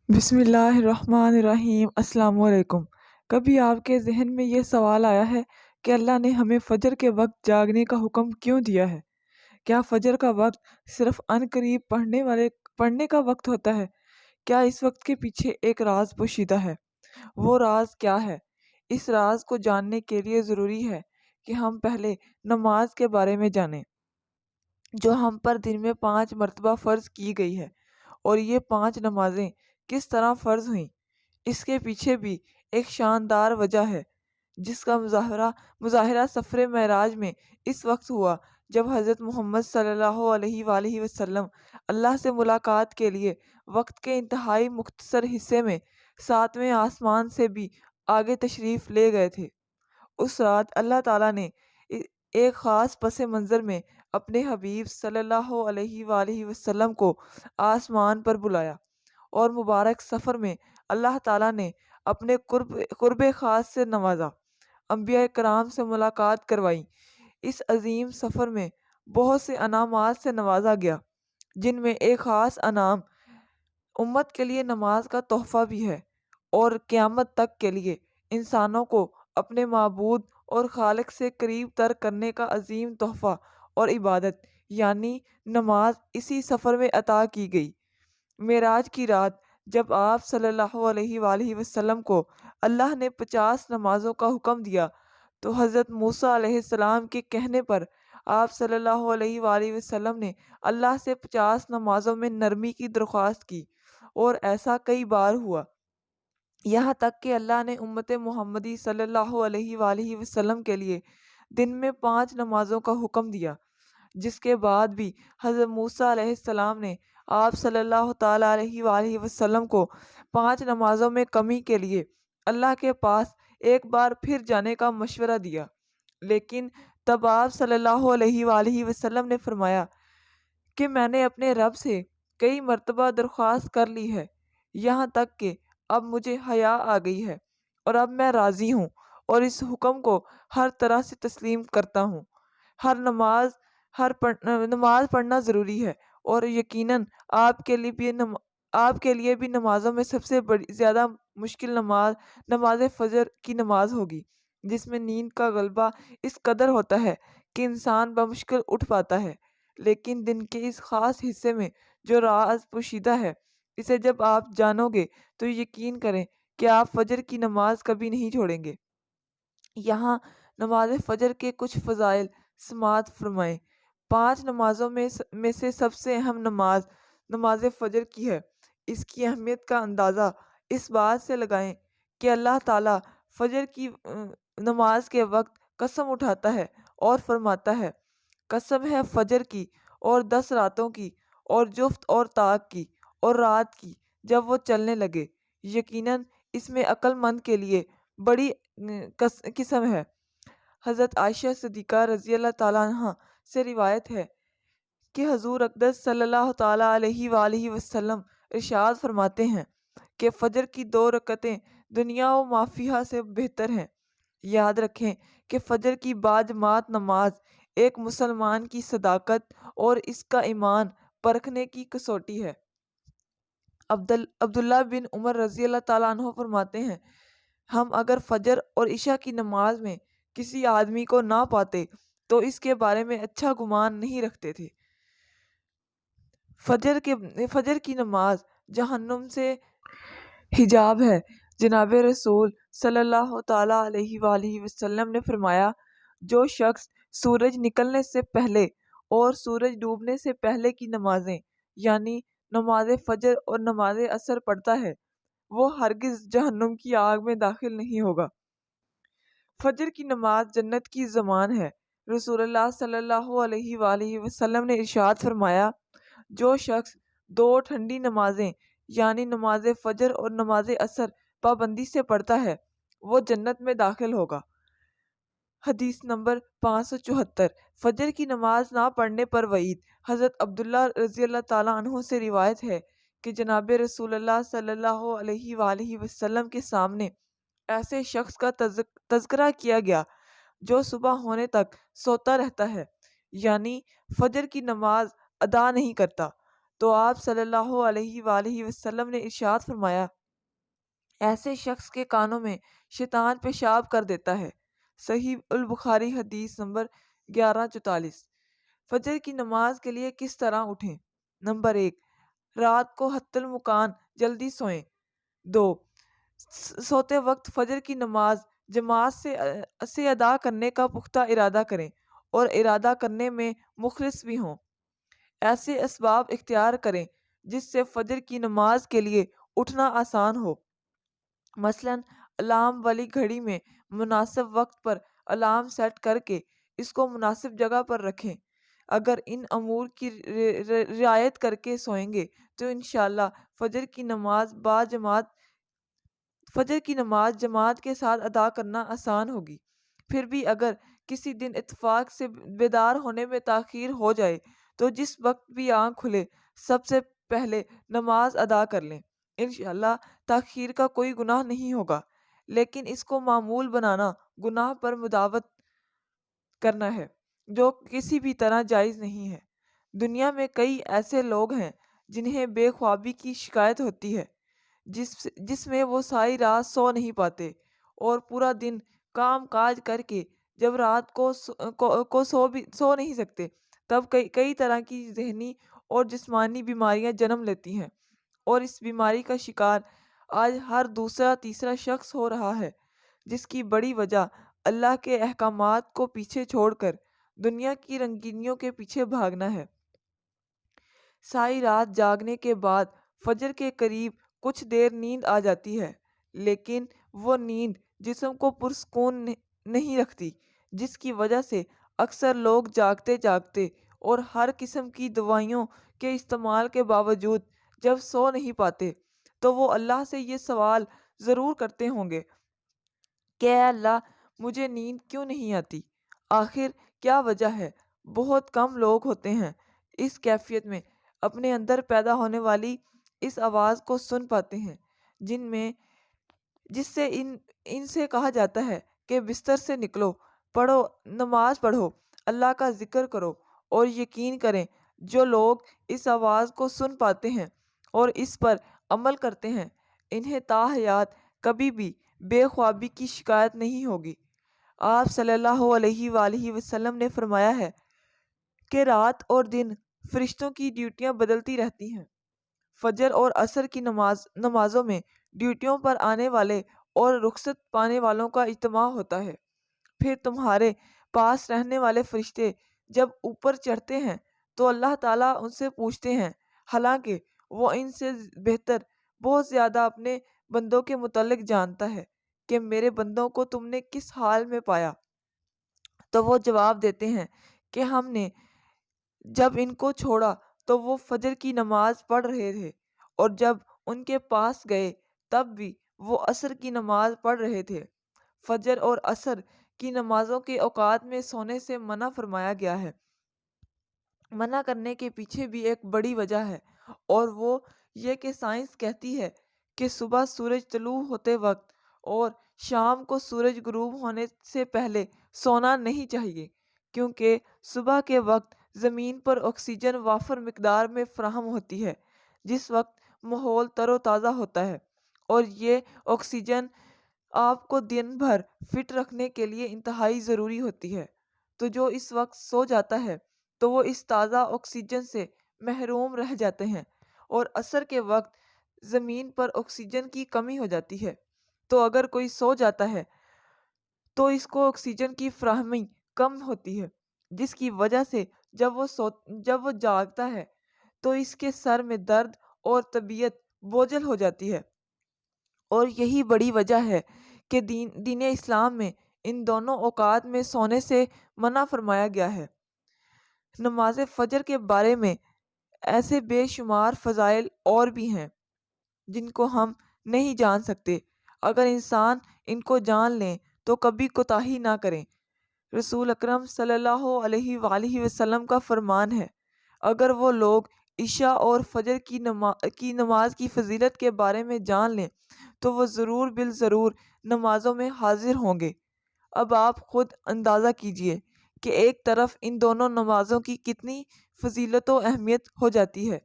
بسم اللہ الرحمن الرحیم۔ السلام علیکم۔ کبھی آپ کے ذہن میں یہ سوال آیا ہے کہ اللہ نے ہمیں فجر کے وقت جاگنے کا حکم کیوں دیا ہے؟ کیا فجر کا وقت صرف ان قریب پڑھنے کا وقت ہوتا ہے؟ کیا اس وقت کے پیچھے ایک راز پوشیدہ ہے؟ وہ راز کیا ہے؟ اس راز کو جاننے کے لیے ضروری ہے کہ ہم پہلے نماز کے بارے میں جانیں، جو ہم پر دن میں 5 مرتبہ فرض کی گئی ہے۔ اور یہ 5 نمازیں کس طرح فرض ہوئیں، اس کے پیچھے بھی ایک شاندار وجہ ہے، جس کا مظاہرہ سفر معراج میں اس وقت ہوا جب حضرت محمد صلی اللہ علیہ وآلہ وسلم اللہ سے ملاقات کے لیے وقت کے انتہائی مختصر حصے میں 7ویں آسمان سے بھی آگے تشریف لے گئے تھے۔ اس رات اللہ تعالیٰ نے ایک خاص پس منظر میں اپنے حبیب صلی اللہ علیہ وآلہ وسلم کو آسمان پر بلایا، اور مبارک سفر میں اللہ تعالیٰ نے اپنے قرب خاص سے نوازا، انبیاء کرام سے ملاقات کروائی۔ اس عظیم سفر میں بہت سے انعامات سے نوازا گیا، جن میں ایک خاص انعام امت کے لیے نماز کا تحفہ بھی ہے، اور قیامت تک کے لیے انسانوں کو اپنے معبود اور خالق سے قریب تر کرنے کا عظیم تحفہ اور عبادت یعنی نماز اسی سفر میں عطا کی گئی۔ معراج کی رات جب آپ صلی اللہ علیہ وآلہ وسلم کو اللہ نے 50 نمازوں کا حکم دیا، تو حضرت موسیٰ علیہ السلام کے کہنے پر آپ صلی اللہ علیہ وآلہ وسلم نے اللہ سے 50 نمازوں میں نرمی کی درخواست کی، اور ایسا کئی بار ہوا، یہاں تک کہ اللہ نے امت محمدی صلی اللہ علیہ وآلہ وسلم کے لیے دن میں 5 نمازوں کا حکم دیا، جس کے بعد بھی حضرت موسیٰ علیہ السلام نے آپ صلی اللہ تعالیٰ علیہ وآلہ وسلم کو 5 نمازوں میں کمی کے لیے اللہ کے پاس ایک بار پھر جانے کا مشورہ دیا، لیکن تب آپ صلی اللہ علیہ وآلہ وسلم نے فرمایا کہ میں نے اپنے رب سے کئی مرتبہ درخواست کر لی ہے، یہاں تک کہ اب مجھے حیا آ گئی ہے، اور اب میں راضی ہوں اور اس حکم کو ہر طرح سے تسلیم کرتا ہوں۔ ہر نماز پڑھنا ضروری ہے، اور یقیناً آپ کے لیے بھی نمازوں میں سب سے زیادہ مشکل نماز نماز فجر کی نماز ہوگی، جس میں نیند کا غلبہ اس قدر ہوتا ہے کہ انسان بمشکل اٹھ پاتا ہے، لیکن دن کے اس خاص حصے میں جو راز پوشیدہ ہے، اسے جب آپ جانو گے تو یقین کریں کہ آپ فجر کی نماز کبھی نہیں چھوڑیں گے۔ یہاں نماز فجر کے کچھ فضائل سماعت فرمائیں۔ 5 نمازوں میں سے سب سے اہم نماز نماز فجر کی ہے۔ اس کی اہمیت کا اندازہ اس بات سے لگائیں کہ اللہ تعالیٰ فجر کی نماز کے وقت قسم اٹھاتا ہے اور فرماتا ہے، قسم ہے فجر کی اور 10 راتوں کی اور جفت اور طاق کی اور رات کی جب وہ چلنے لگے، یقیناً اس میں عقل مند کے لیے بڑی قسم ہے۔ حضرت عائشہ صدیقہ رضی اللہ تعالیٰ عنہ سے روایت ہے کہ حضور اقدس صلی اللہ تعالیٰ علیہ وآلہ وسلم ارشاد فرماتے ہیں کہ فجر کی 2 رکعتیں دنیا و ما فیہا سے بہتر ہیں۔ یاد رکھیں کہ فجر کی باجماعت نماز ایک مسلمان کی صداقت اور اس کا ایمان پرکھنے کی کسوٹی ہے۔ عبداللہ بن عمر رضی اللہ تعالیٰ عنہ فرماتے ہیں، ہم اگر فجر اور عشاء کی نماز میں کسی آدمی کو نہ پاتے تو اس کے بارے میں اچھا گمان نہیں رکھتے تھے۔ فجر کی نماز جہنم سے حجاب ہے۔ جناب رسول صلی اللہ تعالیٰ علیہ وآلہ وسلم نے فرمایا، جو شخص سورج نکلنے سے پہلے اور سورج ڈوبنے سے پہلے کی نمازیں یعنی نماز فجر اور نماز عصر پڑھتا ہے، وہ ہرگز جہنم کی آگ میں داخل نہیں ہوگا۔ فجر کی نماز جنت کی ضمان ہے۔ رسول اللہ صلی اللہ علیہ وآلہ وسلم نے ارشاد فرمایا، جو شخص 2 ٹھنڈی نمازیں یعنی نماز فجر اور نماز عصر پابندی سے پڑھتا ہے، وہ جنت میں داخل ہوگا۔ حدیث نمبر 574۔ فجر کی نماز نہ پڑھنے پر وعید۔ حضرت عبداللہ رضی اللہ تعالیٰ عنہ سے روایت ہے کہ جناب رسول اللہ صلی اللہ علیہ وآلہ وسلم کے سامنے ایسے شخص کا تذکرہ کیا گیا جو صبح ہونے تک سوتا رہتا ہے، یعنی فجر کی نماز ادا نہیں کرتا، تو آپ صلی اللہ علیہ وآلہ وسلم نے ارشاد فرمایا، ایسے شخص کے کانوں میں شیطان پیشاب کر دیتا ہے۔ صحیح البخاری حدیث نمبر 1144۔ فجر کی نماز کے لیے کس طرح اٹھیں؟ نمبر 1، رات کو حتی المکان جلدی سوئیں۔ 2، سوتے وقت فجر کی نماز جماعت سے ادا کرنے کا پختہ ارادہ کریں اور ارادہ کرنے میں مخلص بھی ہوں۔ ایسے اسباب اختیار کریں جس سے فجر کی نماز کے لیے اٹھنا آسان ہو، مثلاً الارم والی گھڑی میں مناسب وقت پر الارم سیٹ کر کے اس کو مناسب جگہ پر رکھیں۔ اگر ان امور کی رعایت کر کے سوئیں گے تو انشاءاللہ فجر کی نماز جماعت کے ساتھ ادا کرنا آسان ہوگی۔ پھر بھی اگر کسی دن اتفاق سے بیدار ہونے میں تاخیر ہو جائے تو جس وقت بھی آنکھ کھلے سب سے پہلے نماز ادا کر لیں۔ انشاءاللہ تاخیر کا کوئی گناہ نہیں ہوگا، لیکن اس کو معمول بنانا گناہ پر مداوت کرنا ہے جو کسی بھی طرح جائز نہیں ہے۔ دنیا میں کئی ایسے لوگ ہیں جنہیں بے خوابی کی شکایت ہوتی ہے، جس میں وہ ساری رات سو نہیں پاتے اور پورا دن کام کاج کر کے جب رات کو سو نہیں سکتے، تب کئی طرح کی ذہنی اور جسمانی بیماریاں جنم لیتی ہیں، اور اس بیماری کا شکار آج ہر دوسرا تیسرا شخص ہو رہا ہے، جس کی بڑی وجہ اللہ کے احکامات کو پیچھے چھوڑ کر دنیا کی رنگینیوں کے پیچھے بھاگنا ہے۔ ساری رات جاگنے کے بعد فجر کے قریب کچھ دیر نیند آ جاتی ہے، لیکن وہ نیند جسم کو پرسکون نہیں رکھتی، جس کی وجہ سے اکثر لوگ جاگتے جاگتے اور ہر قسم کی دوائیوں کے استعمال کے باوجود جب سو نہیں پاتے تو وہ اللہ سے یہ سوال ضرور کرتے ہوں گے کہ اے اللہ، مجھے نیند کیوں نہیں آتی؟ آخر کیا وجہ ہے؟ بہت کم لوگ ہوتے ہیں اس کیفیت میں اپنے اندر پیدا ہونے والی اس آواز کو سن پاتے ہیں جس سے ان سے کہا جاتا ہے کہ بستر سے نکلو، پڑھو، نماز پڑھو، اللہ کا ذکر کرو۔ اور یقین کریں، جو لوگ اس آواز کو سن پاتے ہیں اور اس پر عمل کرتے ہیں، انہیں تا حیات کبھی بھی بے خوابی کی شکایت نہیں ہوگی۔ آپ صلی اللہ علیہ وآلہ وسلم نے فرمایا ہے کہ رات اور دن فرشتوں کی ڈیوٹیاں بدلتی رہتی ہیں۔ فجر اور عصر کی نمازوں میں ڈیوٹیوں پر آنے والے اور رخصت پانے والوں کا اجتماع ہوتا ہے۔ پھر تمہارے پاس رہنے والے فرشتے جب اوپر چڑھتے ہیں تو اللہ تعالیٰ ان سے پوچھتے ہیں، حالانکہ وہ ان سے بہتر بہت زیادہ اپنے بندوں کے متعلق جانتا ہے، کہ میرے بندوں کو تم نے کس حال میں پایا؟ تو وہ جواب دیتے ہیں کہ ہم نے جب ان کو چھوڑا تو وہ فجر کی نماز پڑھ رہے تھے، اور جب ان کے پاس گئے تب بھی وہ عصر کی نماز پڑھ رہے تھے۔ فجر اور عصر کی نمازوں کے اوقات میں سونے سے منع فرمایا گیا ہے۔ منع کرنے کے پیچھے بھی ایک بڑی وجہ ہے، اور وہ یہ کہ سائنس کہتی ہے کہ صبح سورج طلوع ہوتے وقت اور شام کو سورج غروب ہونے سے پہلے سونا نہیں چاہیے، کیونکہ صبح کے وقت زمین پر آکسیجن وافر مقدار میں فراہم ہوتی ہے، جس وقت ماحول تر و تازہ ہوتا ہے، اور یہ آکسیجن آپ کو دن بھر فٹ رکھنے کے لیے انتہائی ضروری ہوتی ہے۔ تو جو اس وقت سو جاتا ہے تو وہ اس تازہ آکسیجن سے محروم رہ جاتے ہیں، اور عصر کے وقت زمین پر آکسیجن کی کمی ہو جاتی ہے، تو اگر کوئی سو جاتا ہے تو اس کو آکسیجن کی فراہمی کم ہوتی ہے، جس کی وجہ سے جب وہ جاگتا ہے تو اس کے سر میں درد اور طبیعت بوجھل ہو جاتی ہے۔ اور یہی بڑی وجہ ہے کہ دین اسلام میں ان دونوں اوقات میں سونے سے منع فرمایا گیا ہے۔ نماز فجر کے بارے میں ایسے بے شمار فضائل اور بھی ہیں جن کو ہم نہیں جان سکتے۔ اگر انسان ان کو جان لیں تو کبھی کوتاہی نہ کریں۔ رسول اکرم صلی اللہ علیہ وآلہ وسلم کا فرمان ہے، اگر وہ لوگ عشاء اور فجر کی نماز کی فضیلت کے بارے میں جان لیں تو وہ ضرور بالضرور نمازوں میں حاضر ہوں گے۔ اب آپ خود اندازہ کیجئے کہ ایک طرف ان دونوں نمازوں کی کتنی فضیلت و اہمیت ہو جاتی ہے،